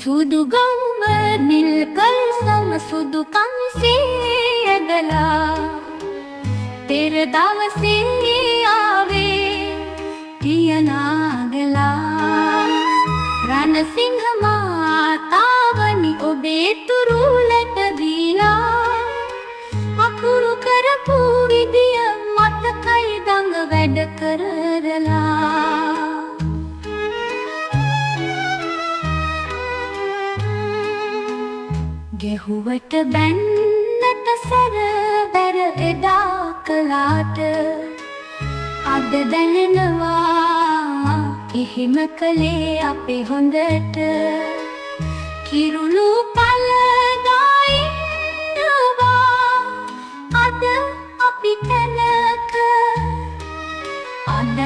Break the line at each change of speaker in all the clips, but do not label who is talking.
සුදු ගම්ම නිල් කල් සම සුදු කම්සේ ඇදලා පෙර දවසේ ආවේ පියනාගලා රණසිංහ මාතාවනි ඔබේ තුරුලට දීලා අකුරු කරපු විදිය මතකයි දඟ වැඩ කරලා ගෙහුවට බැන්නට සැර බැර එදා කලාට අද දැනෙනවා එහෙම කළේ අපේ හොඳට කිරුළු පලදායින්නවා අද අපි තැනක අදත්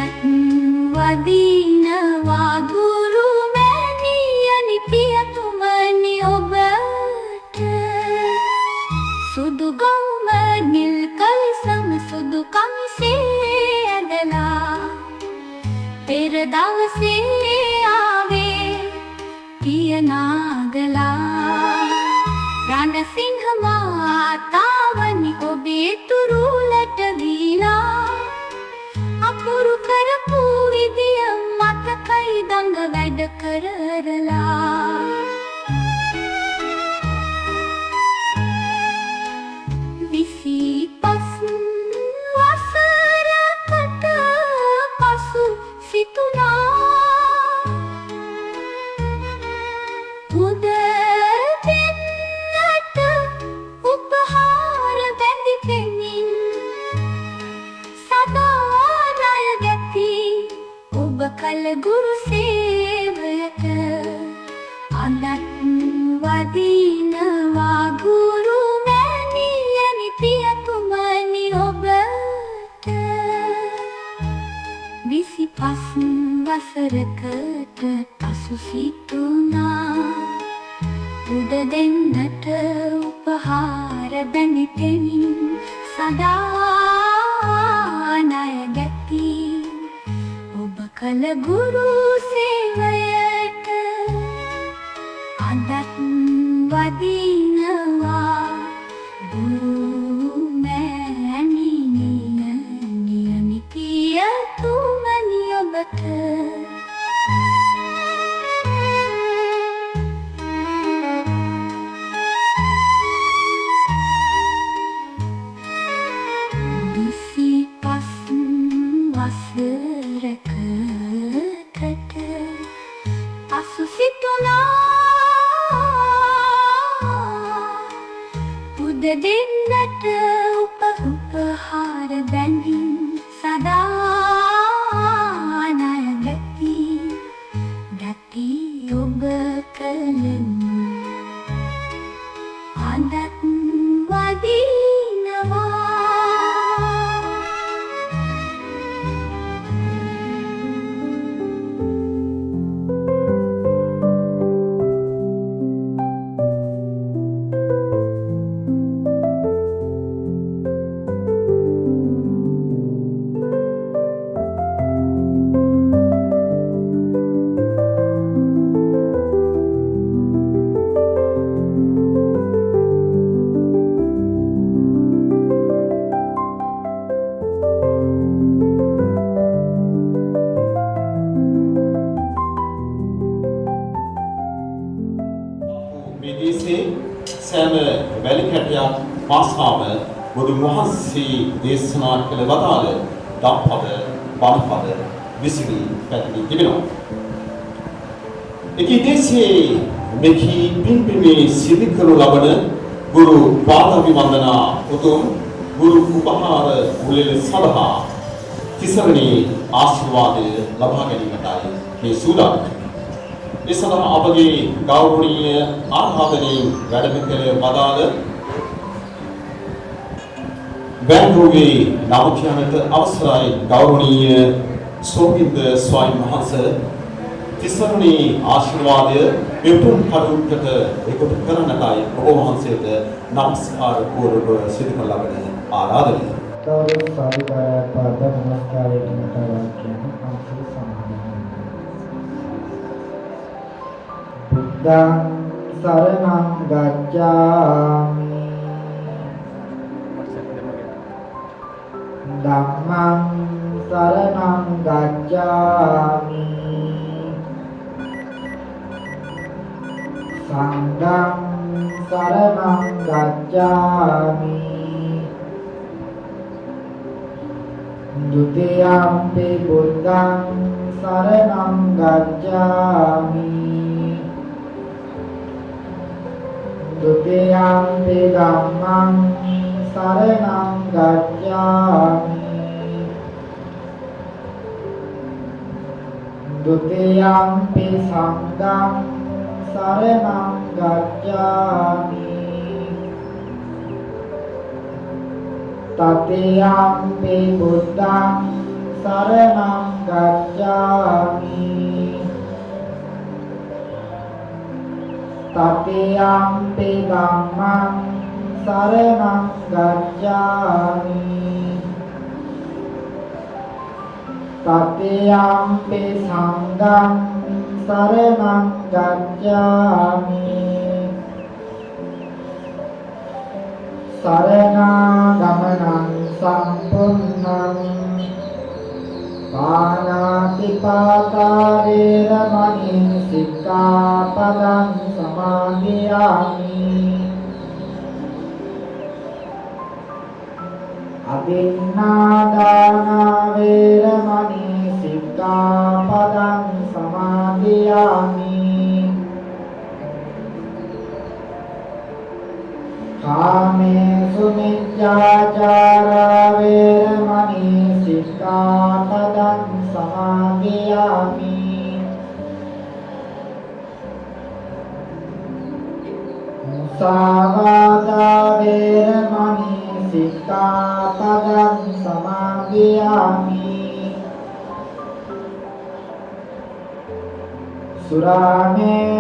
වදිනවා ගුරු මැණියනි පියතුමනි ඔබට සුදු ගම්ම නිල් කල්සම සුදු කමිසේ ඇදලා පෙර දවසේ ආවේ පියනාගලා රණසිංහ මාතාවනි ඔබේ තුරුලට දීලා අකුරු කරපු විදිය මතකයි දඟ වැඩ කරලා වසරකට පසු සිතුනා උද දෙන්නට උපහාර බැඳි පෙමින් සදා ණය ගැති ඔබ කල ගුරු සේවයට අදත් වදිනවා ගුරු මැණියනි පියතුමනි ඔබට 25 වසරකට පසු සිතුනා උද දෙන්නට උපහාර බැඳි පෙමින් සදා ණය ගැති ඔබ කල ගුරු සේවයට අදත් වදිනවා ගුරු මැණියනි පියතුමනි ඔබට වසරකට පසු සිතුනා උද දෙන්නට උපහාර බැඳින් සදා ණය ගැති ඔබ කලෙන් අදත් වදිනවා
සෑම වැලිකැටයක් පාසාම බුදුන් වහන්සේ දේශනා කළ වදාළ ධම්පද බණපද විසිරි පැතිරී තිබෙනවා. එකී දේශයේ මෙකි පින්පිමේ සිදු කරනු ලබන ගුරු පාද විවන්දනා උතුම් ගුරු උපහාර මුලෙල සඳහා තිසරණී ආශිර්වාදය ලබා ගැනීමටයි මේ සූදානම්. ඒ සඳහා අපගේ ගෞරවනීය ආරාධනෙන් වැඩම කළ වදාළ වැන්රුවේ නවකයන්ට අවසරයි ගෞරවනීය සෝහින්ද ස්වාමීන් වහන්සේ තිසරණී ආශිර්වාදය උතුම් කරුණකට එකතු කරන්නටයි ඔබ වහන්සේට නමස්කාර පූර්වක සිදු කර ලබන ආරාධනය.
ගෞරව සාධුකාරය පාද නමස්කාරය කියන අංශය සමාදන්. බුද්ධං සරණං ගච්ඡාමි ධම්මං සරණං ගච්ඡාමි සංඝං සරණං ගච්ඡාමි ဒုတိယံ පි බුද්ධං සරණං ගච්ඡාමි ဒုတိယံ පි ධම්මං සරණං ගච්ඡාමි ဒုတိယံ පි සංඝං සරණං ගච්ඡාමි တတိယံ පි බුද්ධං සරණං ගච්ඡාමි တတိယံ පි ධම්මං සරණං ගච්ඡාමි တတိယံ පි සංඝං සරණං ගච්ඡාමි สารณากัมนังสัมปุณนังปานาติปาตาเวรมณีสิกขาปดังสมาธิยามิอภินนาดานาเวรมณีสิกขาปดังสมาธิยามิ කාමේසු මිච්ඡාචාරා වේරමණී සික්ඛාපදං සමාදියාමි มุสาวาทาเวรมณีสิกขาปดังสมาธิยามิ สุราเม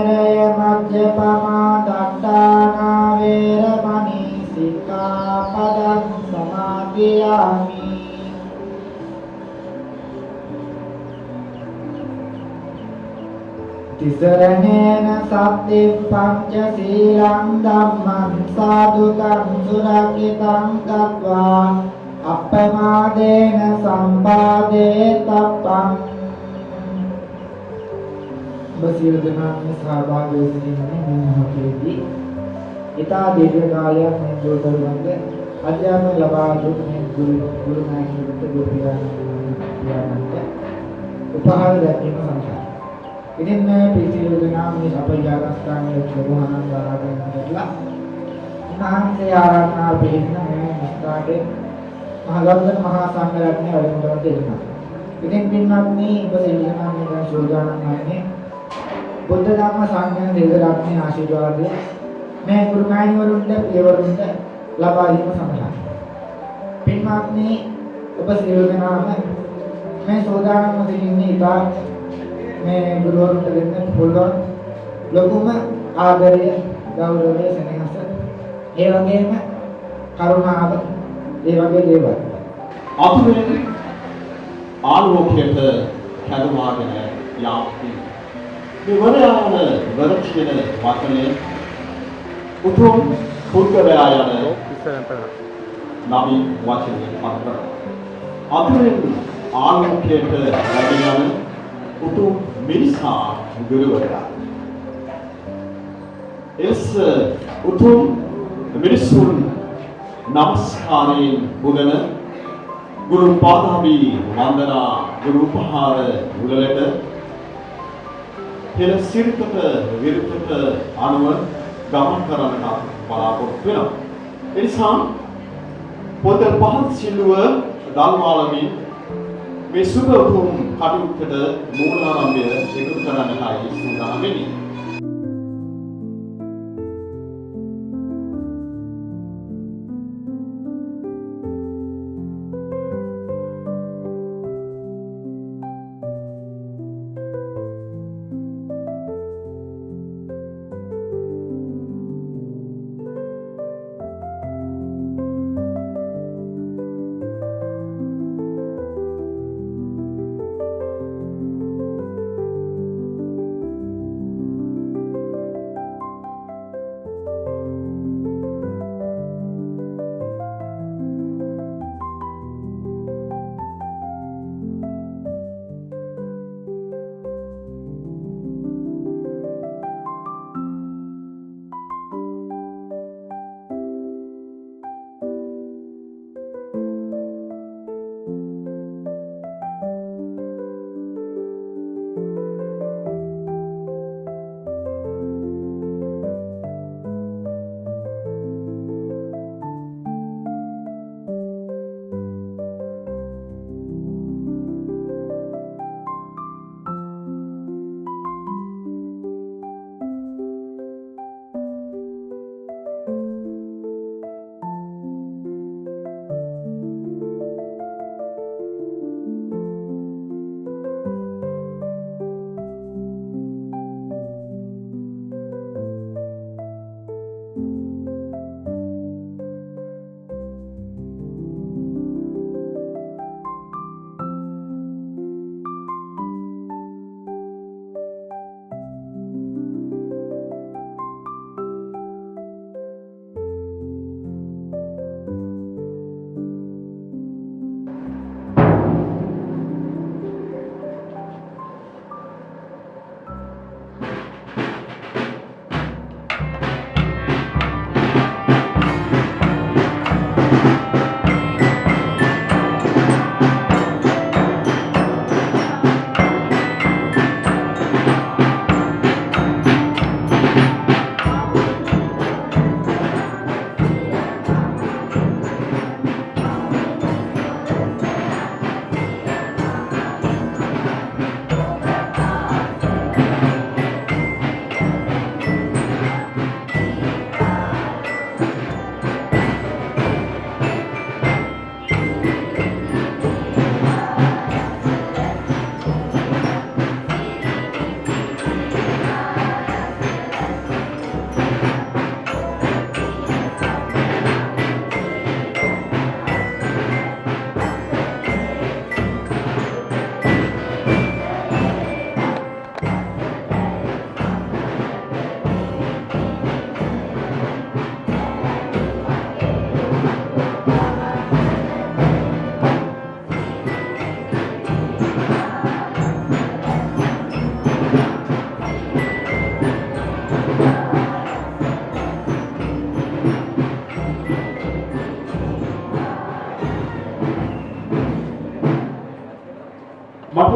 รยมัจจปมาดัตตานาเวรมณีสิกขาปดังสมาธิยามิ ติสรณเนนะสัตติปัญจศีลังธัมมังสาธุกังสุรกิตังกัตวาอัปปมาเดนะสัมปาเดตัปปัง බසිරු දනාමේ සහභාගී වී සිටින්නේ මේ මොහොතේදී ඊතා දීර්ඝ කාලයක් මේ දෝතරුන්ගේ අධ්‍යාපනය ලබා දුන් මේ ගුරු නායකයන්ට ගෝපියාණන්ට උපහාර දැක්වීම සඳහා ඉතින් මේ පිළිසිරු දනාමේ අපජාගස්ථානයේ ප්‍රබෝධන දාරාගෙන ඉඳලා උන්වහන්සේ ආරාධනා පිළිගෙන මේ ස්ථානයේ මහගෞතම මහා සංඝරත්නය වැඩම දෙන්නා. ඉතින් පින්වත්නි ඔබ සියලු දෙනා මේ සෝදානම් වන්නේ බුද්ධ ධර්ම සංඝ දෙවියන්ගේ ආශිර්වාදය මේ ගුරු මහණවරුන්ට පියවරුන්ට ලබා දීම සඳහා පින්වත්නි ඔබ සියලු දෙනාම මේ සෝදානම්ව සිටින්නේ ඉතා මේ ගුරුවරුන්ට දෙන්න පුළුවන් ලොකුම ආදරය ගෞරවය සෙනෙහස ඒ වගේම කරුණාව ඒ වගේ දේවල්
අතුරෙන් ආලෝකයට කැඳවාගෙන යාපි මේ වරයාන වරචින වචනේ උතුම් පුද්ගලයා යන නවි වචනේ අතර අතුරෙන් ආලෝකයට වැඩි යන උතුම් මිනිසා ගුරුවරයා එස් උතුම් මිනිසුන් නමස්කාරයෙන් බුදන ගුරු පාදාභි වන්දනා ගුරු උපහාර උළෙලට පෙර සිරිතට විරුද්ධට අනුව ගමන් කරන්නට බලාපොරොත්තු වෙනවා. ඒ නිසා පොත පහත් සිල්ලුව දල්වාලමින් මේ සුබ උතුම් කටයුත්තට මූලාරම්භය එකතු කරන්නටයි සූදානම් වෙන්නේ.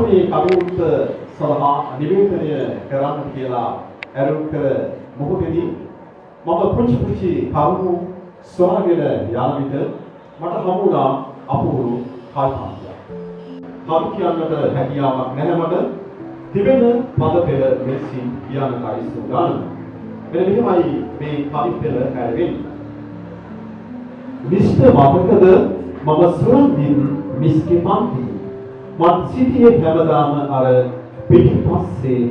මේ කටයුත්ත සඳහා නිවේදනය කරන්න කියලා ඇරුම් කර මොහොතේදී මම පුංචි කරුණු සොයාගෙන යන විට මට හමු වුණා අපූර්ව කල්පනාවක්. කවි කියන්නට හැකියාවක් නැහැ මට. තිබෙන පද පෙළ මෙසි කියන්නයි සූදානම්. මෙන්න මෙහෙමයි මේ කවි පෙළ හැරෙන්නේ. මිස්ටර් මතකද මම සුරන්දින් මිස්ගේ පන්ති මත් සිටියේ හැමදාම අර පිටිපස්සේ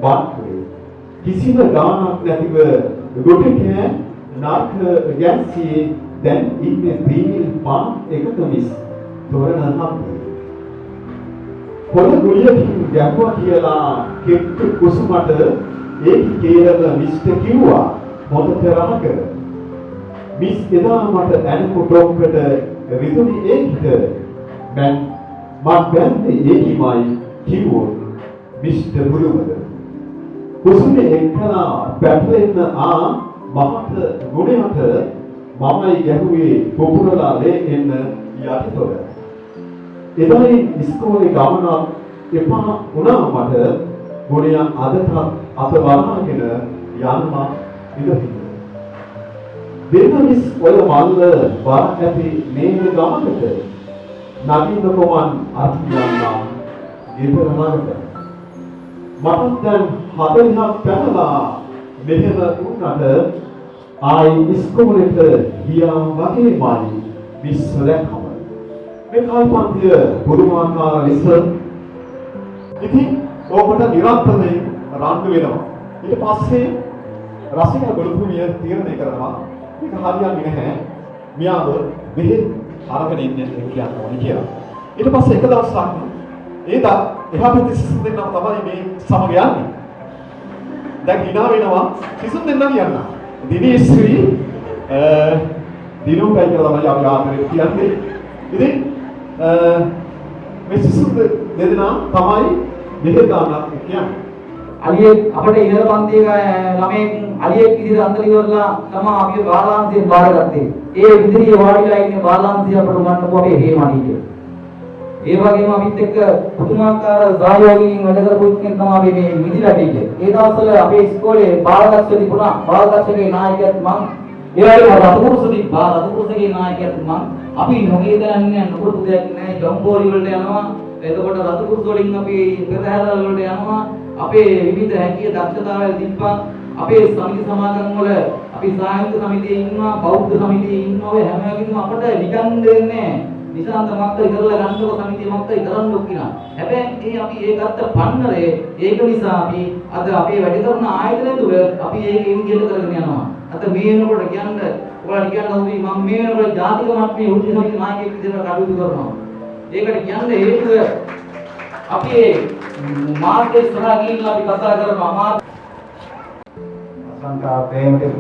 බාට්ටුවේ කිසිම ගානක් නැතිව ගොඩේ නාට්‍ය ගැන්සියේ දැන් ඉන්නේ බීල් පාන් එකක මිස් තොරණ හම්බේ පොළ ගුලියකින් ගැහුවා කියලා කෙට්ටු කුසුමට ඒක කේරළ මිස්ටර් කිව්වා මොකද රහක මිස් එදා මට ඇනකු ඩොක්කට රිදුනි ඒකට මං බැන්දේ ඒකමයි කිව්වොත් මිස්ටර් බුරුමද කුසුමේ එක්කලා පැටලෙන්න මහත් ගුණයට මමයි ගැහුවේ පොකුරලා ලේ එන්න යටිතොර එදායි ඉස්කෝලේ ගමනක් එපා වුණා මට ගුණය අදටත් අත වරාගෙන යනවා ඉඳහින්න දෙන්නමිස් ඔය මල්ල බර ඇති මේ ගමකට නගින්න කොමන් අත්යන්නා ගෙදර ළඟට මට දැන් 40ක් පැනලා මෙහෙම වුණාට ආයි ඉස්කෝලේට ගියා වගේමයි මිස් දැක්කම මේ කල්පන්තිය පුදුමාකාර ලෙස ඉතින් ඕකට නිරන්තරයෙන් රණ්ඩු වෙනවා ඊට පස්සේ රසික ගොළුභූමිය තීරණය කරනවා මේක හරියන්නේ නැහැ මියාව මෙහෙ අරගෙන ඉන්න කියන්න ඕනේ කියලා ඊට පස්සේ එක දවසක් එදා එහා පැත්තේ සිසු දෙන්නම තමයි මේ සමග යන්නේ දැන් hina වෙනවා සිසු දෙන්නා කියන්න දිනේශ්‍රී දිනුම්කයි කියලා තමයි අපි ආදරේ කියන්නේ ඉතින් මේ සිසු දෙදෙනා තමයි මෙහෙ ගානක් කියන්නේ
අලියෙක් අපිට ඉහළ පන්තියේ ළමයෙක් අලියෙක් විදිහට අන්තර ඉවරලා තමයි අපි බාලාංශයෙන් බාරගත්තේ. ඒ විදිහේ වාඩිලා ඉන්නේ බාලාංශය අපිට උගන්වපු අපේ හේමණීට. ඒ වගේම අපිත් එක්ක පුදුමාකාර සහයෝගයෙන් වැඩ කරපු කෙනෙක් තමයි අපි මේ මිදිලා ටීචර්. ඒ දවස්වල අපේ ඉස්කෝලේ බාලදක්ෂ තිබුණා. බාලදක්ෂගේ නායකයෙක් මම. ඒ වගේම රතුපුරුෂ තිබ්බා. රතුපුරුෂගේ නායකයෙක් මම. අපි නොගේ දන්නේ නොකරපු දෙයක් නෑ. ජම්පෝරි වලට යනවා. එතකොට රතුපුරුෂ වලින් අපි පෙරහැරවල වලට යනවා. අපේ විවිධ හැකිය දක්ෂතාවල් තිබ්බා අපේ සමිති සමාගම් වල අපි සාහිත්‍ය සමිතියේ ඉන්නවා බෞද්ධ සමිතියේ ඉන්නවා ඔය හැම එකකින්ම අපිට නිකන් දෙන්නේ නිසාන්ත මක්කර ඉතරලා ගන්නකො සමිතිය මක්කර ඉතරන්න ඔක්කිනා හැබැයි අපි ඒ ගත්ත පන්නරේ ඒක නිසා අපි අද අපේ වැඩ කරන ආයතනය තුල අපි ඒක විදිහට කරගෙන යනවා අද මේ වෙනකොට කියන්නේ ඔයාලට කියන්න ඕනේ මම මේ වෙනකොට ජාතික මට්ටමේ උද්දී සමිති නායකයෙක් විදිහට කටයුතු කරනවා ඒකට කියන්නේ හේතුව අපි මාර්ගය ඉස්සරහා ගිහිල්ලා අපි කතා කරනවා මාර්ග
අසංකා ප්‍රේමතික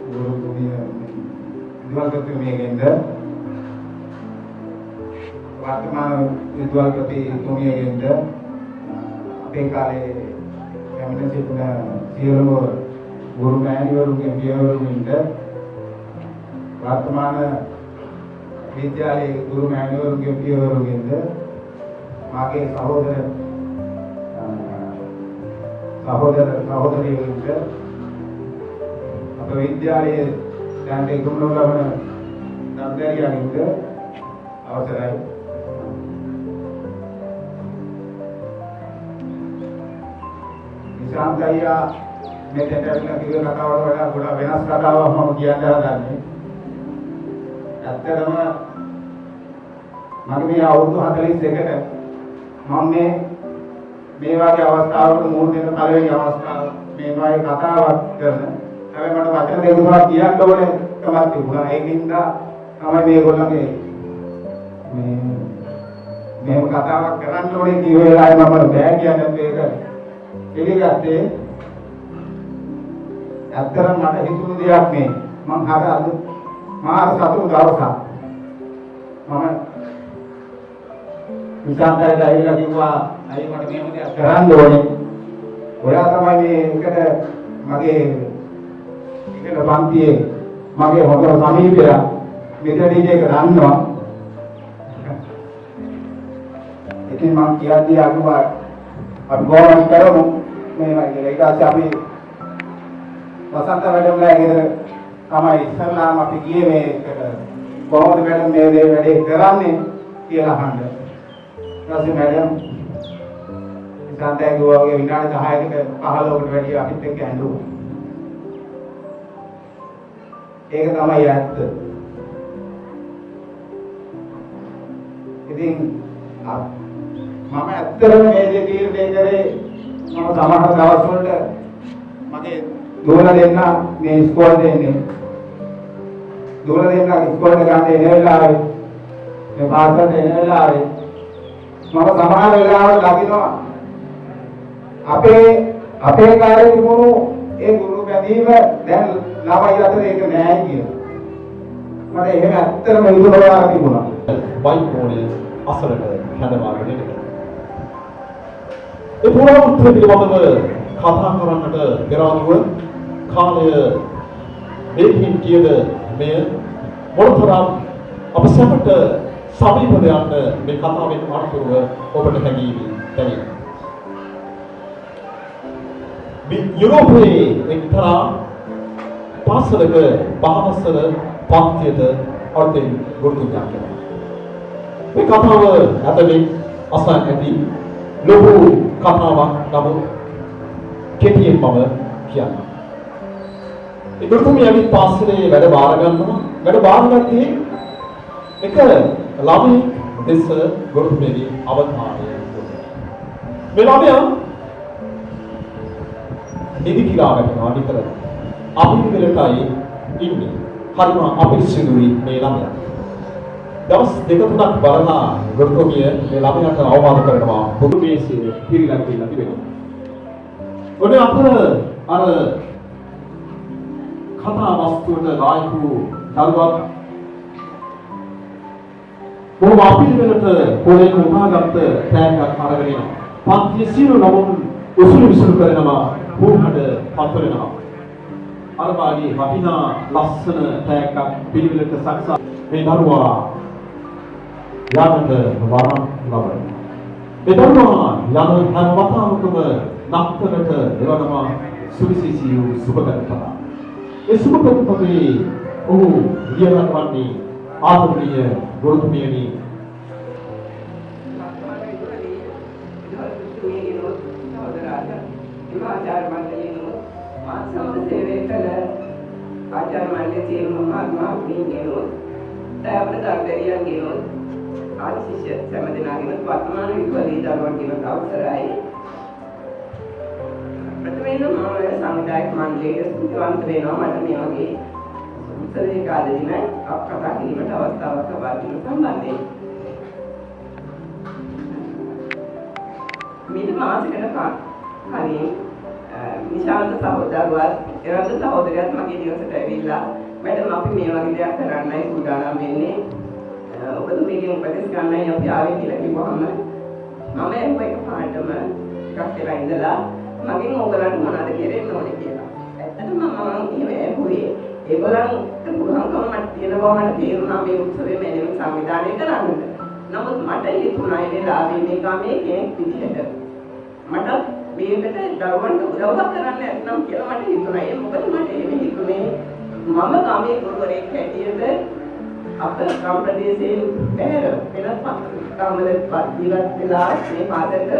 ගුරු තුමිය විද්‍යාගත මේගෙන්ද වර්තමාන විද්‍යාගත තුමියගෙන්ද අපේ කාලේ කැමින සිටින සියලුම ගුරු මෑණිවරුන්ගේ පියවරුන්ගෙන්ද වර්තමාන විද්‍යාලයේ ගුරු මෑණිවරුන්ගේ පියවරුන්ගෙන්ද මාගේ සහෝදරියන්ට අප විද්‍යාලයේ දැන් ඉක්මනට ලබන දම්දැරියන්ට අවසරයි විශ්‍රාන්ත අයියා මේ දෙටවිලා කිව්ව කතාවට වඩා ගොඩාක් වෙනස් කතාවක් මම කියන්න හදන්නේ ඇත්තටම මගේ මේ අවුරුදු 42කට මම මේ වගේ අවස්ථාවකට මුහුණ දෙන පළවෙනි අවස්ථාව මේ වගේ කතාවක් කරන හැබැයි මට වචන දෙක තුනක් කියන්න ඕනේ තමයි තිබුණා ඒකින්ද තමයි මේගොල්ලන්ගේ මේව කතාවක් කරන්න ඕනේ කිව්ව වෙලාවේ මම බෑ කියන්නේ මේක පිළිගත්තේ ඇත්තටම මට හිතුණු දෙයක් මේ මම අද මාර සතුටු දවසක් මම විසාන්තරට ඇවිල්ලා කිව්වා අයිය මට මේව දෙයක් කරන්න ඕනේ. ඔයා තමයි මේකට මගේ ඉගෙන පන්තියේ මගේ හොඳ සමීපය මෙතනදී ඒක දන්නවා. ඒක ඉතින් මම කියද්දී අගුවා අපි ගෝවන් කරමු මේ වගේ ඊට පස්සේ අපි වසන්ත වැඩමුලා ගෙදර තමයි ඉස්සල්ලාම අපි ගියේ මේකට කොහොමද මැඩම් මේ දේ වැඩේ කරන්නේ කියලා අහන්න. ඊට පස්සේ මැඩම් ඉස්සන්තේ ගෝවාගේ විනාඩි 10කට 15කට වැඩි අපිත් එක්ක ඇඬුවා. ඒක තමයි ඇත්ත. ඉතින් මම ඇත්තටම මේ දේ තීරණය කරේ මම සමහර දවස්වල මගේ දුවලා දෙන්න මේ ඉස්කෝලේ එන්නේ. දුවලා දෙන්න ඉස්කෝලේ ගන්න එන වෙලාවේ මේ පාසලට එන වෙලාවේ මම සමහර වෙලාවට ලගිනවා අපේ කාලේ තිබුණු ඒ ගුරු බැඳීම දැන් ළමයි අතර ඒක නෑ කියලා. මට එහෙම ඇත්තටම විදුරවා තිබුණා.
බයිකෝනේ අසලට හැදමාගෙන ඉන්නේ. ඒ පුරාවෘත්ත පිළිබඳව කතා කරන්නට පෙර ආතුව කාලය මේකින් කියද මෙය මොනතරම් අප සැමට සමීපද යන්න මේ කතාවෙන් අනුතුරුව ඔබට හැඟීවි දැනේ. යුරෝපයේ එක්තරා පාසලක පාසල පන්තියට අර්ථයෙන් ගුරුතුමා කියනවා. මේ කතාව අදමින් අසන් ඇති ලොකු කතාවක් නමුත් කෙටියෙන් මම කියන්නම්. ඒ ගුරුතුමිය ඇවිත් පාසලේ වැඩ බාර ගන්නවා. වැඩ බාරගත්තේ එක ළමයි දෙස ගුරුතුමියගේ අවධානය යොමු. මේ ළමයා නිදි කිරා ගන්නවා නිතර. අපිරිවෙලටයි ඉන්නේ. හරිම අපිරිසිදුයි මේ ළමයා. දවස් දෙක තුනක් බලලා ගුරුතුමිය මේ ළමයාට අවවාද කරනවා බුදු මේසයේ පිළිලා කියලා තිබෙනවා. ඔන්න අපර අර කතා වස්තුවට නායකු දරුවක් බොහොම අපිරිවෙලට පොලේ උමාගත්ත තෑග්ගක් අරගෙන එනවා. පන්තියේ සියලු ළමුන් උසුළු විසුළු කරනවා පුහුණුවට පත් වෙනවා. අර වාගේ වටිනා ලස්සන තෑග්ගක් පිළිවෙලට සකසා මේ දරුවා යාමට වරම් ලබනවා. ඒ දරුවා යන හැම වතාවකම නක්තලට එවනවා සුවිශේෂී වූ සුබකතා. ඒ සුබකතාවේ ඔහු ලියලා වන්නේ ආත්මීය ගුරුතුමියනි
ආචාර්ය මණ්ඩලයේ මාසවල සේවය කළ ආචාර්ය මණ්ඩලයේ සියලුම මහත්මයාණන් දයාවන දර්ශකයන් ගෙනොත් ආශිෂ්‍ය සම්මදනාගෙන වර්තමාන විද්‍යාලයේ දරුවන් ගෙන අවසරයි. ප්‍රථමයෙන් මම සංවිධායක මණ්ඩලයේ ස්තුතිවන්ත වෙනවා මට මේ වගේ උත්සවයේ කාලෙදිම කතා කිරීමට අවස්ථාවක් ලබා දීම සම්බන්ධයෙන්. මේ මාසයකට කලින් නිශාන්ත සහෝදරවත් එරන්ද සහෝදරයාත් මගේ නිවසට ඇවිල්ලා මැඩම් අපි මේ වගේ දෙයක් කරන්නයි සූදානම් වෙන්නේ. ඔබතුමීගෙන් උපදෙස් ගන්නයි අපි ආවේ කියලා කිව්වම මම ඒක පාඩම ටිකක් වෙලා ඉඳලා මගෙන් ඕගලන්ට මොනවද කෙරෙන්න ඕනේ කියලා. ඇත්තටම මම ඇහුවේ ඒගොල්ලන්ට පුළුවන්කම මට තියෙනවා මට තේරුණා මේ උත්සවයේ මෙන්න සංවිධානය කරන්නට. නමුත් මට හිතුණා ඒ වෙලාවේ මේක මේ කෙනෙක් විදිහට මට මේකට දරුවන්ට උදව්වක් කරන්න නැත්නම් කියලා මට හිතුණා. ඒ මොකද මට එහෙම හිතුනේ මම ගමේ ගුරුවරයෙක් හැටියට අප ගම් ප්‍රදේශයෙන් බැහැර වෙනත් ගම්වල ජීවත් වෙලා මේ පාසලට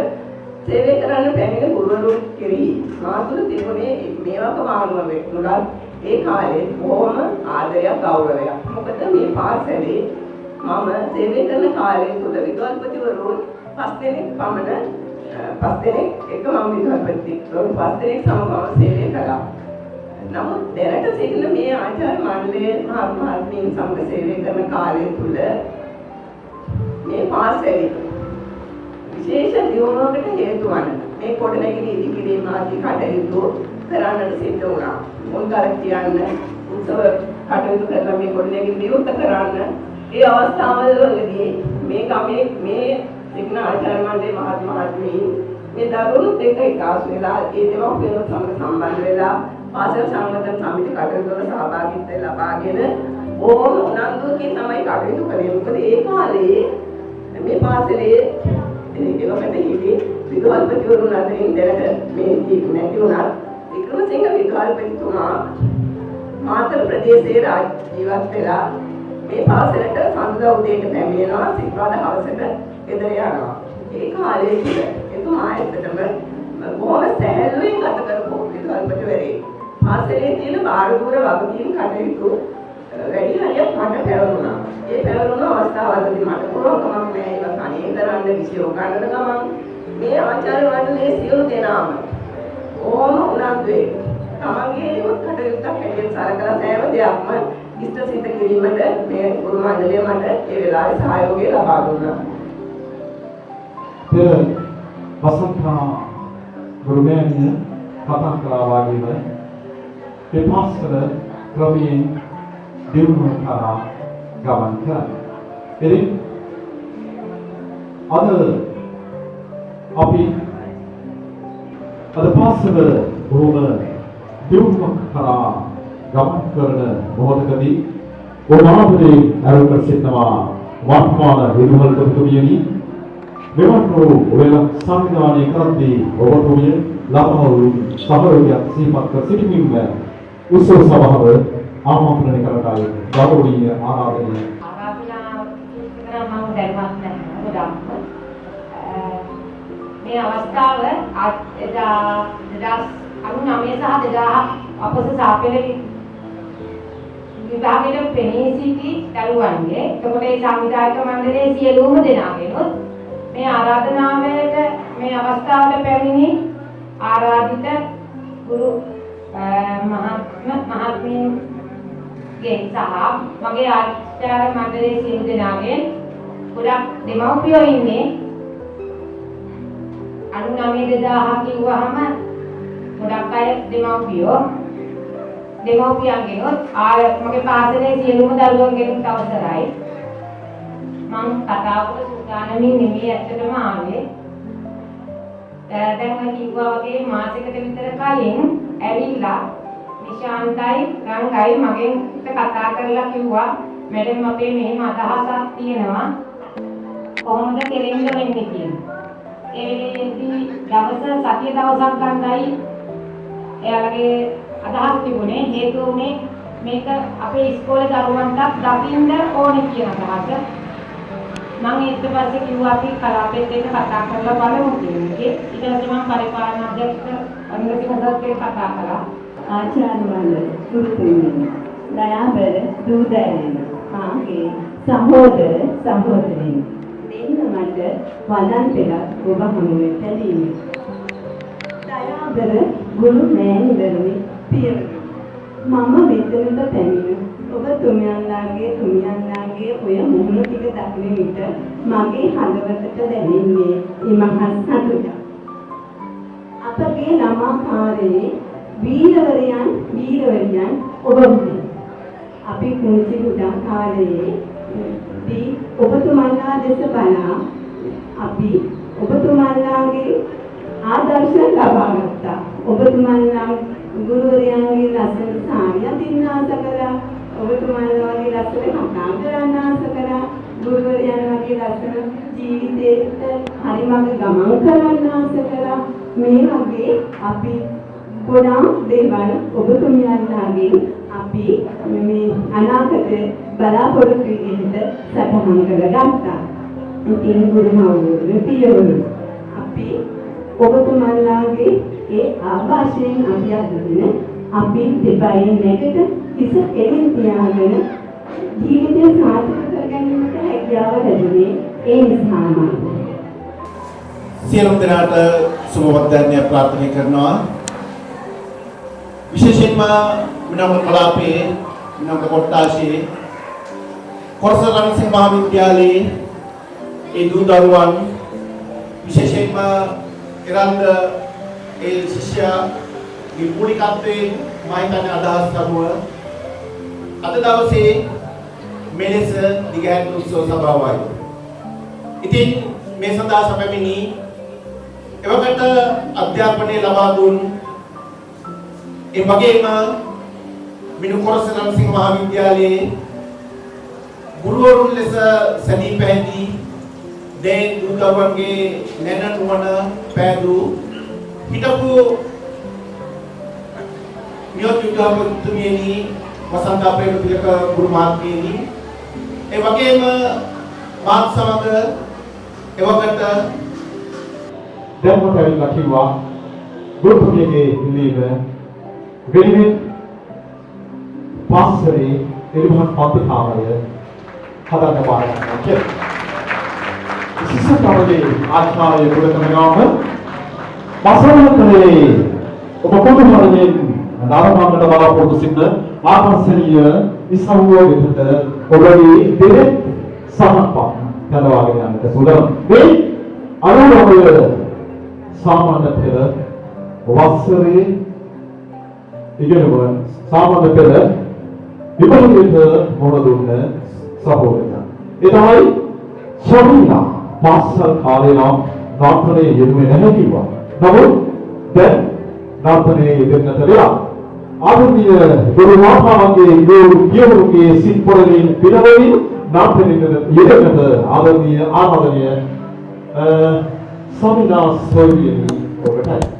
සේවය කරන්න පැමිණ ගුරුවරුන් කෙරෙහි මා තුළ තිබුණේ මේවක මානුව වෙනුණත් ඒ කාලේ බොහොම ආදරයක් ගෞරවයක්. මොකද මේ පාසලේ මම සේවය කරන කාලය තුළ විද්‍යාපතිවරුන් 5 දෙනෙක් පමණ 5 දෙනෙක් එක මම විද්‍යාපතිවරුන් 5 දෙනෙක් සමගම සේවය කළා. නමුත් දැනට සිටින මේ ආචාර්ය මණ්ඩලයේ මහත්මීන් සමග සේවය කරන කාලය තුළ මේ පාසලේ විශේෂ දියුණුවකට හේතු වන මේ කොටනැගිලි ඉදිකිරීම ආදී කටයුතු කරන්නට සිද්ධ වුණා. මුල් කාලේ කියන්න උත්සව කටයුතු කරලා මේ කොටනැගිලි විවෘත කරන්න ඒ අවස්ථාවවලදී මේ ගමේ මේ සිටින ආචාර්ය මණ්ඩලයේ මහත්මීන් මේ දරුණුත් එක්ක එකතු වෙලා ඒ දෙමව්පියන් සමග සම්බන්ධ වෙලා පාසල් සංවර්ධන සමිති කටයුතු වල සහභාගීත්වය ලබාගෙන ඕන උනන්දුවකින් තමයි කටයුතු කළේ. මොකද ඒ කාලේ මේ පාසලේ ඒවකට හිටි විදුහල්පතිවරුන් අතරින් දැනට මේ නැති වුණත් වික්‍රමසිංහ විදුහල්පතිතුමා මාතර ප්‍රදේශයේ ජීවත් වෙලා මේ පාසලට සඳුදා උදේට පැමිණෙනවා සිකුරාදා හවසට ගෙදර යනවා. ඒ කාලේ තුල එතුමා ඇත්තටම බොහොම සැහැල්ලුවෙන් ගත කරපු විදුහල්පතිවරේ. පාසලේ තියෙන බාරදූර වගකීම් කටයුතු වැඩි හරියක් මට පැවරුණා. ඒ පැවරුණ අවස්ථාවලදී මට පුළුවන්කමක් නෑ ඒක කණේ කරන්න විෂය උගන්වන ගමන් මේ ආචාර්ය මණ්ඩලයේ සියලු දෙනාම ඕම උනන්දුවේ තමන්ගේ කටයුත්තක් හැටියට සලකලා සෑම දෙයක්ම ඉෂ්ට සිත කිරීමට මේ ගුරු මණ්ඩලය මට ඒ වෙලාවේ සහයෝගය ලබා දුන්නා.
වසන්තා ගුරුමෑණිය කතා කළා වගේම මේ පාසල ක්‍රමයෙන් දියුණුව කරා ගමන් කරනවා. ඉතින් අද අපි පාසල බොහොම දියුණුවක් කරා ගමන් කරන මොහොතකදී ඔබාපේ අරුකර සිටනවා වර්තමාන විදුහල්පතිතුමියනි මෙවන් වූ ඔයලා සංවිධානය කරද්දී ඔබතුමිය ලබා වූ සහයෝගයක් සිහිපත් කර සිටිමින් උත්සව සභාව ආමන්ත්‍රණය කරගයි ගෞරවනීය ආරාධනය
මම දැනුවත් නැහැ ගොඩක්ම මේ අවස්ථාව එදා 2099 සහ 2000 අපස සාපේල විභාගයේ පෙනී සිටි දරුවන්ගේ එතකොට ඒ සංවිධායක මණ්ඩලයේ සියලුම දෙනාගෙනුත් මේ ආරාධනාවට මේ අවස්ථාවට පැමිණි ආරාධිත ගුරු මහත්මීන්ගේ සහ මගේ ආචාර්ය මණ්ඩලයේ සියලු දෙනාගෙන් ගොඩක් දෙමව්පියෝ ඉන්නේ 99,000 කිව්වහම ගොඩක් අය දෙමව්පියන්ගෙනුත් මගේ පාසලේ සියලුම දරුවන්ගෙනුත් අවසරයි මම කතා කරලා සූදානමින් නෙමෙයි ඇත්තටම ආවේ දැන් මම කිව්වා වගේ මාසයකට විතර කලින් ඇවිල්ලා නිශාන්තයි රංගයි මගෙන් කතා කරලා කිව්වා මැඩම් අපේ මෙහෙම අදහසක් තියෙනවා කොහොමද කෙරෙන්න වෙන්නේ කියලා. ඒදී දවස සතිය දවසක් ගන්නයි එයාලගේ අදහස් තිබුණේ හේතුව උනේ මේක අපේ ඉස්කෝලේ දරුවන්ටත් දකින්න ඕනේ කියන අදහස. මම ඊට පස්සේ කිව්වා අපි කලාපෙත් එක්ක කතා කරලා බලමු කියන්නේ. ඊට පස්සේ මම පරිපාලන අධ්‍යක්ෂක අනුරතික සර්ත් එක්ක කතා කළා.
ආචාර්ය මණ්ඩල ගුරුතුමියනි දයාබර දූ දැරියනි මාගේ සහෝදර සහෝදරියනි දෙන්න මට වදන් පෙරක් ඔබ හමුවෙන් ඇදීමි. දයාබර ගුරු මෑණිවරුනි පියවරු මම මෙතනට පැමිණ ඔබතුමියන්ලාගේ ඔය මුහුණ ටික දකින විට මගේ හදවතට දැනෙන්නේ ඉමහත් සතුටක්. අපගේ ළමා කාලේ වීරවරියන් ඔබ වුණේ. අපි කුංචි කුඩා කාලේ දී ඔබතුමන්ලා දෙස බලා අපි ඔබතුමන්ලාගේ ආදර්ශ ලබා ගත්තා. ඔබතුමන්ලා ගුරුවරයන්ගේ ලස්සන සාරිය අඳින්න ආස කළා. ඔබතුමන්ලාගේ ලස්සන කතා කරන්න ආස කළා. ගුරුවරයන් වගේ ලස්සන ජීවිතේට හරිමඟ ගමන් කරන්න ආස කළා. මේ වගේ අපි ගොඩාක් දේවල් ඔබතුමියන්ලාගෙන් අපි මේ අනාගත බලාපොරොත්තු වෙන්න සටහන් කරගත්තා. ඉතින් ගුරුමව්වරු පියවරු අපි ඔබතුමන්ලාගේ ඒ ආభాෂයෙන් අභියදගෙන අපි දෙපයින් නැගට හිස එළින් තියාගෙන ජීවිතය සාර්ථක කරගන්නට හැකියාව ලැබුණේ ඒ නිසාමයි.
සියලුම දෙනාට සුබවදනය ප්‍රාර්ථනා කරනවා. විශේෂයෙන්ම විනෝද කලාපේ විනෝද කොට්ටාශේ කොරසල් රණසිංහ මහාවිද්‍යාලයේ ඒ දූ දරුවන් විශේෂයෙන්ම ඉරන්ද ඒ ශිෂ්‍යයාගේ මූලිකත්වයෙන් මයිතන අදහස් අනුව අද දවසේ මෙලෙස දිගහැරෙන උත්සව සභාවයි. ඉතින් මේ සඳහා සැපෙමිනි එවකට අධ්‍යාපනය ලබා දුන් ඒ වගේම මිනු කොරසල් රණසිංහ මහාවිද්‍යාලයේ ගුරුවරුන් ලෙස සැදී පැහැදී
මේ දුරුවන්ගේ නැනනුවන පෑදු හිටපු නියෝජිතවතුමියනි වසන්ත අපේක්ෂක ගුරු මහත්මියනි ඒ වගේම මාත් සමග එවකට
දැන් මට ඇවිල්ලා කිව්වා ගුරුතුමියගේ ඉල්ලීම වෙනුවෙන් පාසලේ එළිමහත් පන්තිකාමරය හදන්න බාර ගන්නවා කියලා. සිසුකමගේ ආචාර්ය ගුරුතුමනෝම පාසලේ ඔබ පොදුමරයෙන් නාමකට බලාපොරොත්තු සිටින ආකර්ෂණීය ඉස්හවුව වෙතට ඔබගේ දෙරේ සමපත් කරවාගෙන යන්නට සූදානම්. මේ අනුරෝධය සාමාන්‍ය පෙර වසරේ ඉගෙනගන්න සාමාන්‍ය පෙර විපරිත මොන දුන්න සහෝදරයා. ඒ තමයි ශරීරා පාසල් කාලේ නම් නාට්‍යයේ යෙදුවේ නැහැ කිව්වා. නමුත් දැන් නාට්‍යයේ යෙදෙන්නට වෙලා ආධුනික ගුරු මාතාවන්ගේ ගුරු පියවරුගේ සිත් පොරලින් පිනවමින් නාට්‍යයේ යෙදෙන්නට ආදරණීය සමිනා සර්වියනි ඔබටයි.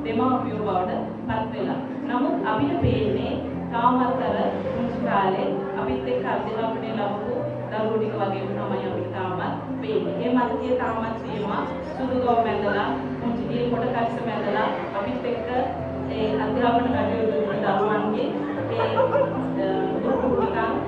දෙමාපියෝ බවට පත් වෙලා. නමුත් අපිට පේන්නේ තාමත් අර මුංචි කාලේ අපිත් එක්ක අධ්‍යාපනය ලැබපු දරුවෝ ටික වගේම තමයි අපිට තාමත් පේන්නේ. ඒ මතකයේ තාමත් තියෙනවා සුදු ගොම් මැදලා මුංචි දී කොට කල්ස මැදලා අපිත් එක්ක ඒ අධ්‍යාපන කටයුතු කරන දරුවන්ගේ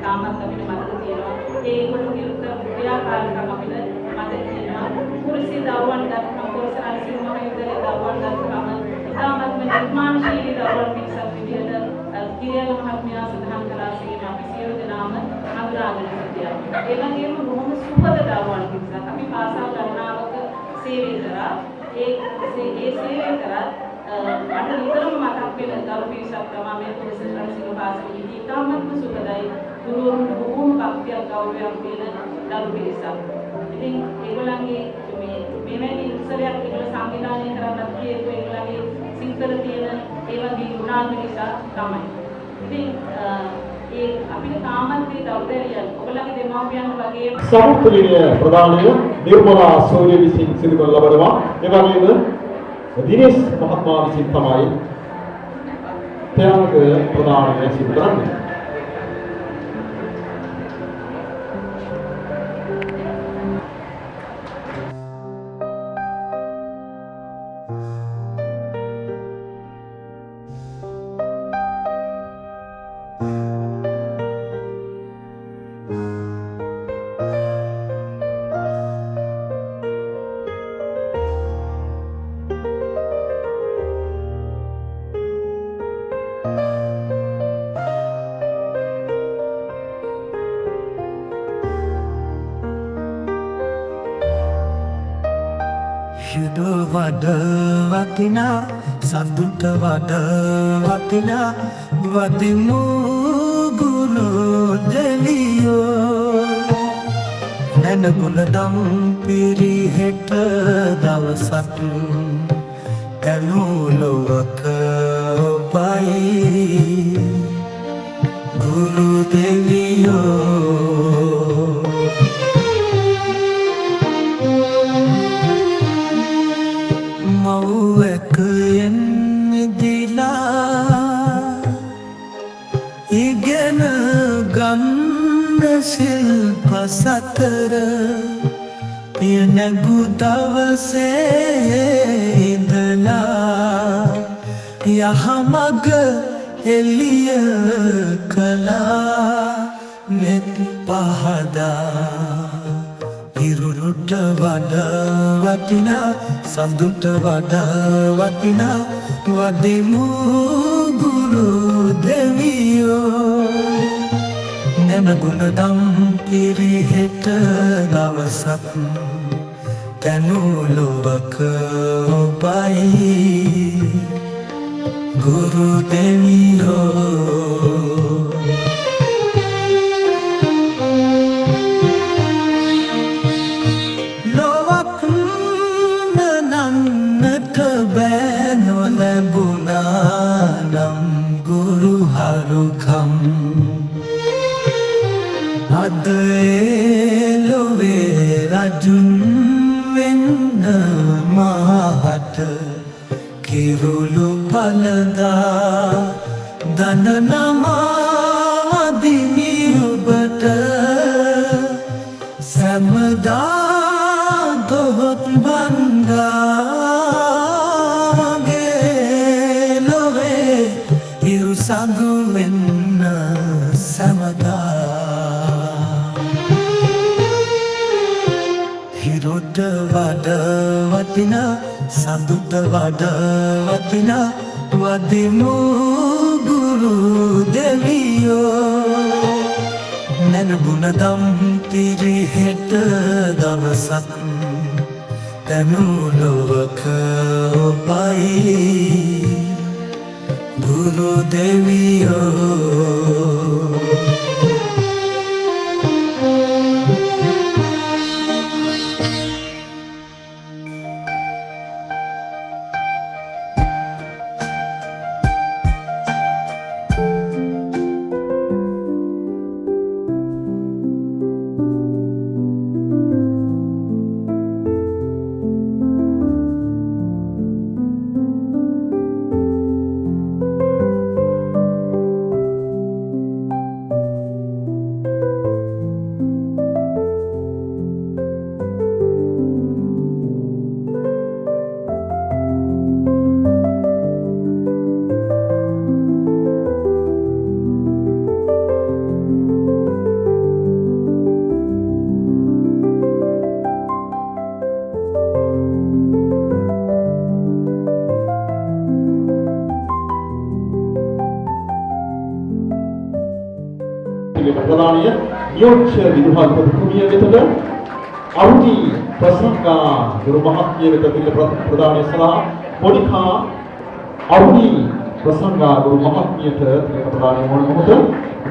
තාමත් අපිට මතක තියෙනවා. ඒගොල්ලෝ විරුද්ධ ක්‍රියාකාරකම් අපිට මතක තියෙනවා. කුරුසි දරුවන් දක්වන කොරසරණ සිංහම යුද්ධයේ දරුවන් දක්වන ඉතාමත්ම නිර්මාණශීලී දරුවන් පිරිසක් විදිහට කිරියල මහත්මයා සඳහන් කළාසේ අපි සියලු දෙනාම අනුරාධන සිටියා. ඒ වගේම බොහොම සුබද දරුවන් පිරිසක් අපි පාසල් ගණනාවක සේවය කරා. ඒ සේවය කරා අට නිතරම මතක් වෙන දරු පිරිසක් තමයි මේ කොරසරණ සිංහ පාසලේ ඉතාමත්ම සුබදයි. ගුරුවරුන්ට බොහොම භක්තියක් ගෞරවයක් දෙන දරු පිරිසක්. ඉතින් ඒගොල්ලන්ගේ මෙවැනි උත්සවයක් ඒගොල්ලෝ සංවිධානය කරන්නත් හේතුව ඒගොල්ලන්ගේ සිංහල තියෙන ඒ වගේ ගුණාංග නිසා තමයි. ඉතින් ඒ අපිට තාමත් මේ දවදරියන් ඔයගොල්ලන්ගේ දෙමාපියන් වගේ
සමුප්පලිනිය ප්‍රදානය නිර්මලා සෝරිය විසින් සිදු කර ලබනවා. ඒ වගේම දිනේෂ් මහත්මයා විසින් තමයි ත්‍යාග ප්‍රදානය සිදු කරන්නේ.
වඩ වටිනා සතුට වඩ වටිනා වදිමු ගුරු දෙවියෝ නැනගුණ දම් පිරිහෙට දවසක් ඇනුලොවක ඔබයි ගුරු දෙවියෝ මව්වැකයෙන් මිදිලා ඉගෙන ගන්න ශිල්ප සතර පිය නැගු දවසේ ඉඳලා යහමග එළිය කළා මෙත් පහදා ඉරුරුට වඩා වටිනා සඳුට වඩා වටිනා වදිමු ගුරු දෙවියෝ නැනගුණ දම් පිරිහෙට දවසක් තැනුලොවක ඔබයි ගුරු දෙවියෝ ලැබුණානම් ගුරු හරුකම් අද එලොවේ රජුන් වෙන්න මහට කිරුළු පලදා දන නමා දිමි ඔබට සැමදා දොහොත් බන්දා සඟු වෙන්න සමදා හිරුට වඩ වටිනා සඳුට වඩ වටිනා වදිමු ගුරු දෙවියෝ නැනගුණ දම් පිරිහෙට දවසක් තැනුලොවක ඔබයි ගුරු දෙවියෝ
පිළිවෙත ප්‍රදානය නියෝජ්‍ය විදුහල්පති කුමිය වෙතද අරුණි ප්‍රසංගා ගුරු මහත්මිය වෙත පිළිවෙත ප්‍රදානය සඳහා පොඩිකා අරුණි ප්‍රසංගා ගුරු මහත්මියට පිළිවෙත ප්‍රදානය වන මොහොත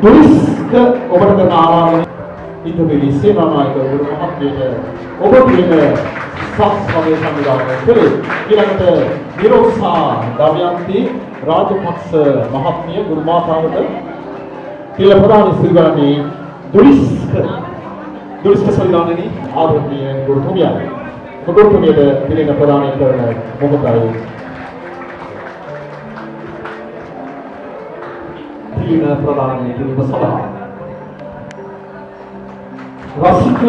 දුරිස්ක ඔබට කරන ආරාධනය ඉදිරි සේනානායක ගුරු මහත්මියට ඔබ පිළිවෙත සත්සමය සංවිධානය කළේ. ඊළඟට නිරෝසා දමයන්ති රාජපක්ෂ මහත්මිය ගුරු මාතාවට පිළ ප්‍රදාන සිදුවන්නේ දුරිස්ක සංවිධානයේ ආදරණීය ගුරුතුමියයි. ගුරුතුමියට පිළින ප්‍රදානය කරන මොහොතයි පිළින ප්‍රදානය කිරීම සඳහා රසික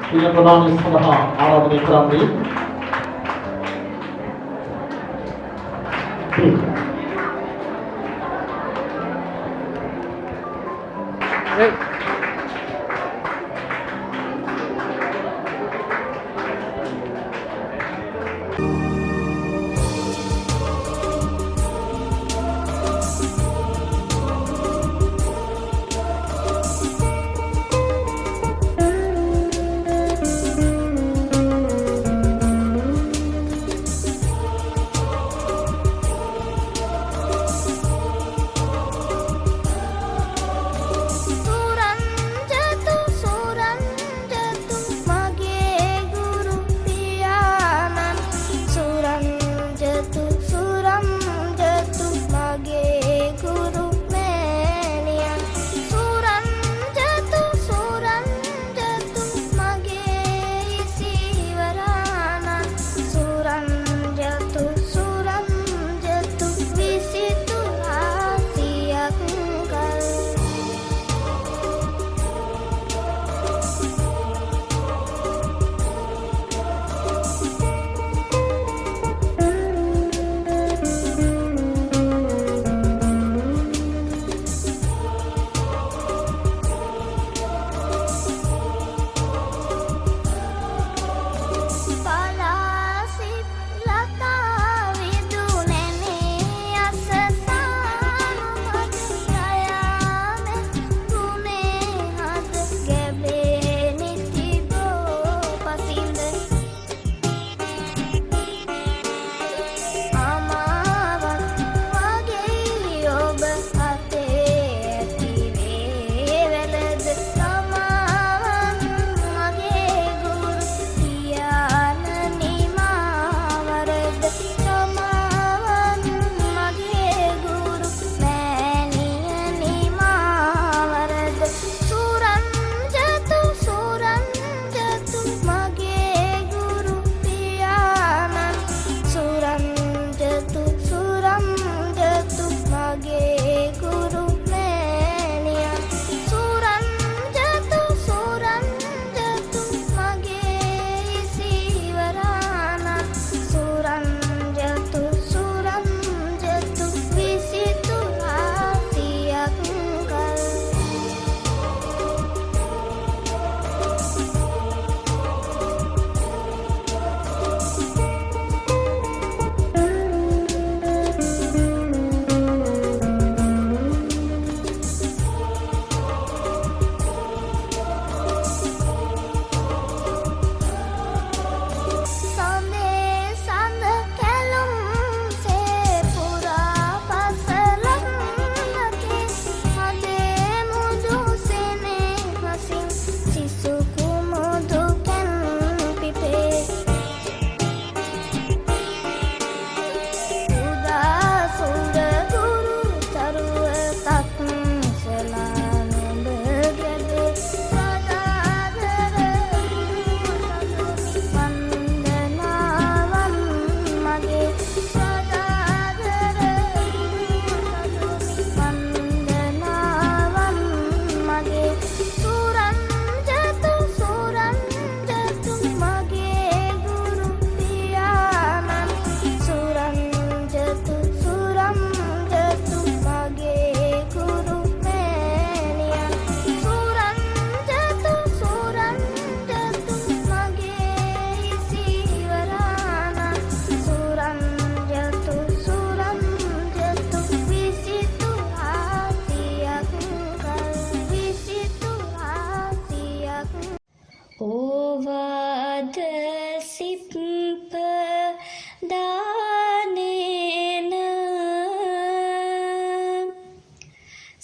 පිළින ප්‍රදානය සඳහා ආරාධනය කරන්නේ
Dura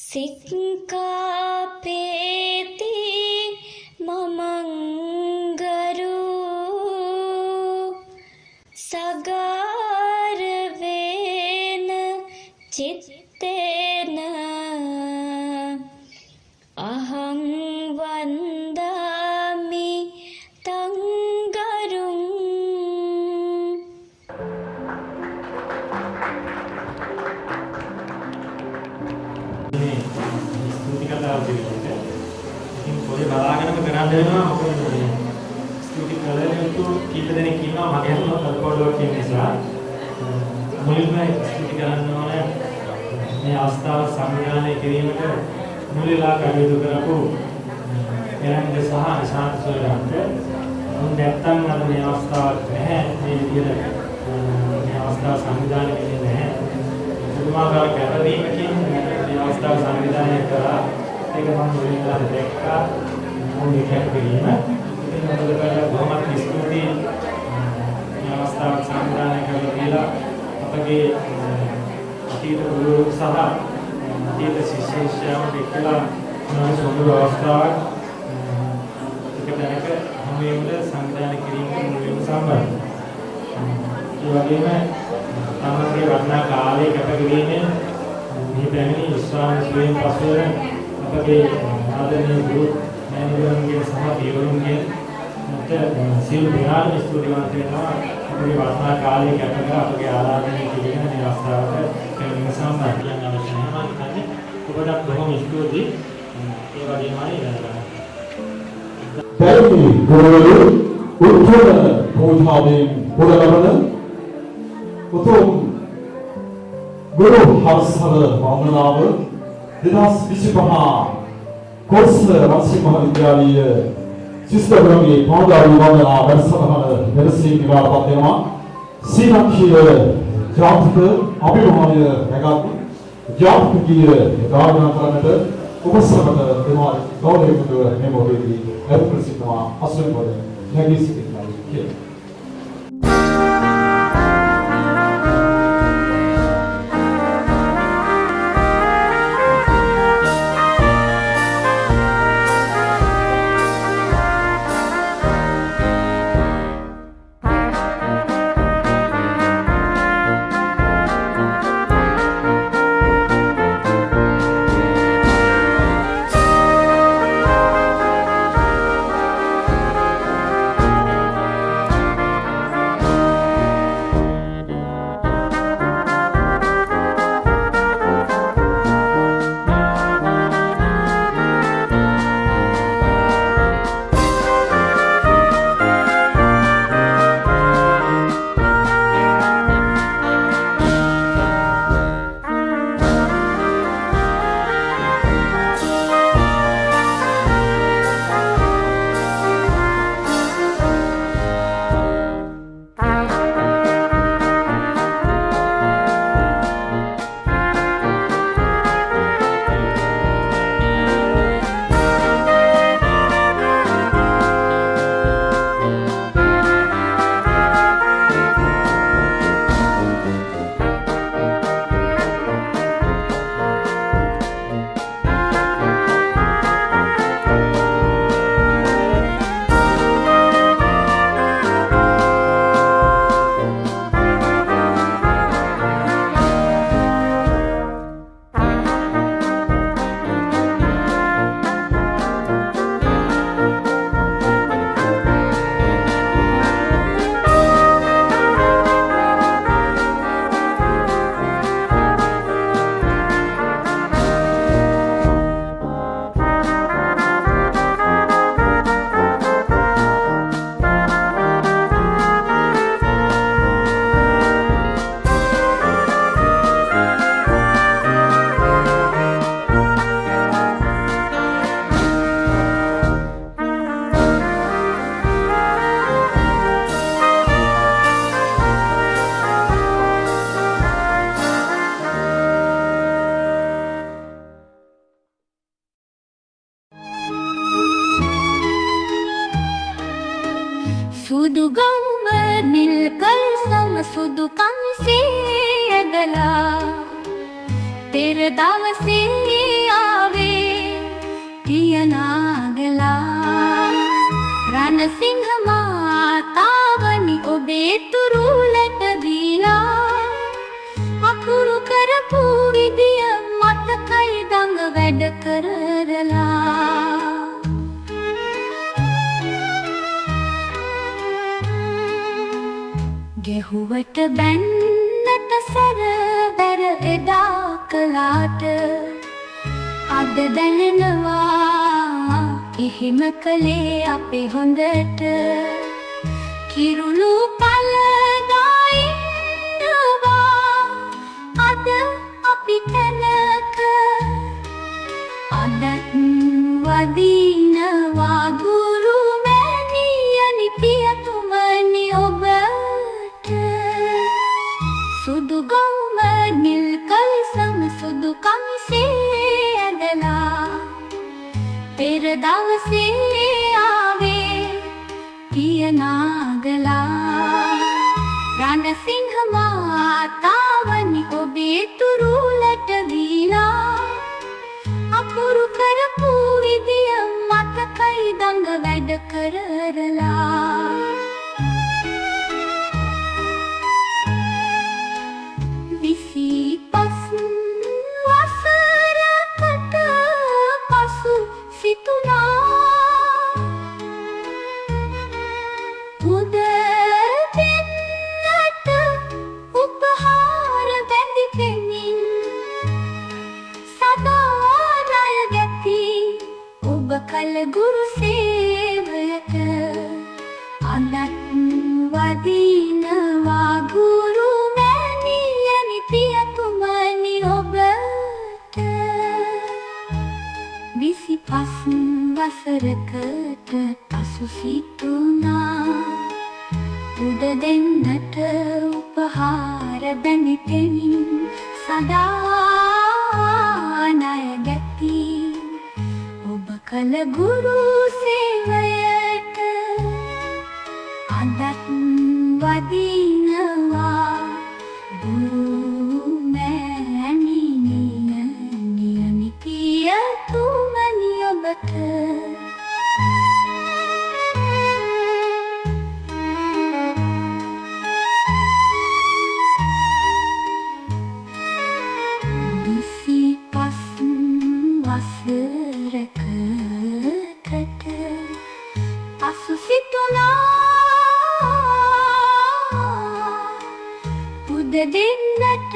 සික්කාපේති මමංගරු සගාරවේන චිත්තේන අහං වන්දාමි තංගරුං.
ස්තුති කතාව දෙවියට. ඉතින් පොඩි බලාගෙනම කරන්න වෙනවා. මොකද මේ ස්තුති කලයුතු කීප දෙනෙක් ඉන්නවා මගේ අතට කල්පවලුවක් තියෙන නිසා. මුලින්ම ස්තුති කරන්න ඕනේ මේ අවස්ථාව සංවිධානය කිරීමට මුල් වෙලා කටයුතු කරපු එරන්ද සහ නිශාන්ත සොයරන්ට උන් නැත්තම් අද මේ අවස්ථාවක් නැහැ. මේ විදිහට මේ අවස්ථාව සංවිධානය වෙන්නේ නැහැ. පුදුමාකාර කැපවීමකින් මේ අවස්ථාව සංවිධානය කරා. ඒක මම මුලින්ම දැක්කා. මොන්නේ කැපවීම. ඉතින් ඔබට බොහොමත් ස්තුතියි මේ අවස්ථාව සංවිධානය කරලා දීලා අපගේ අතීත ගුරු සහ අතීත ශිෂ්‍යයන් එක්කලා මොන සුළු අවස්ථාවක් එක දැනක හැමෝම සංවිධානය කිරීමේ මුලින්ම සම්බන්ධයි. ඒ වගේම තමන්ගේ වටිනා කාලය ගත කිරීමෙන් මේ පැමිණි විශ්වාසයෙන් පසුව අපගේ ආදරණීය ගුරු මෑණිවරුන්ගේ සහ පියවරුන්ගේ මත සියලු දෙනාම ස්තුතිවන්ත වෙනවා. අපගේ වටිනා කාලය ගත කර අපගේ ආරාධනය කිරීම මේ අවස්ථාවට පැමිණීම සම්බන්ධයෙන් අවශ්‍ය නැහැ. මම හිතන්නේ ඔබට බොහොම ස්තුතියි. ඒ වගේමයි
දැයි ගුරුවරු උත්තර පූජාවෙන් පුරවන උතුම් ගුරු හර්ෂල වන්දනාව 2025 කොස් රාජ්‍ය මහාවිද්‍යාලීය ශිෂ්‍යවරුන්ගේ පෞද්ගලික වන්දනා වැඩසටහන මෙලෙසින් නිවාඩුපත් වෙනවා. ශ්‍රී ලංකීය ජාතික අභිමානය රැගත් ජාතිකීය ගායනා කරන්නට උපසමත දෙනවා ගෞරවයෙන් මේ මොහොතේදී ප්‍රසිද්ධවා අසුන් වල නැගී සිටිනවා කියලා.
සුදු ගම්ව නිල් කල් සම සුදු කම්සේ ඇදලා පෙර දවසේ පියනාගලා රණසිංහ මාතාවනි ඔබේ තුරුලට දීලා අකුරු කරපු විදිය මතකයි දඟ වැඩ කරලා ගෙහුවට බැන්නට සැර බැර එදා කලාට අද දැනෙනවා එහෙම කළේ අපේ හොඳට කිරුළු පලදායින්නවා අද අපි තැනක අදත් වදිනවා ගුරු මැණියනි පියතුමනි ඔබට සුදු ගවුම නිල් කල්සම සුදු කමිසේ ඇඳලා පෙර දවසේ ආවේ පියනාගලා රණසිංහ මාතාවනි ඔබේ තුරුලට දීලා අකුරු කරපු විදිය මතකයි දඟ වැඩ කරලා වසරකට පසු සිතුනා උද දෙන්නට උපහාර බැඳි පෙමින් සදා ණය ගැති ඔබ කල ගුරු සේවයට අදත් වදිනවා ගුරු මැණියනි පියතුමනි ඔබට 25 වසරකට පසු සිතුනා උඩ දෙන්නට උපහාර බැඳි පෙමින් සදා ණය ගැති ඔබ කල ගුරු සේවයට අදත් වදිනවා ගුරු මැණියනි පියතුමනි ඔබට වසරකට පසු සිතුනා උද දෙන්නට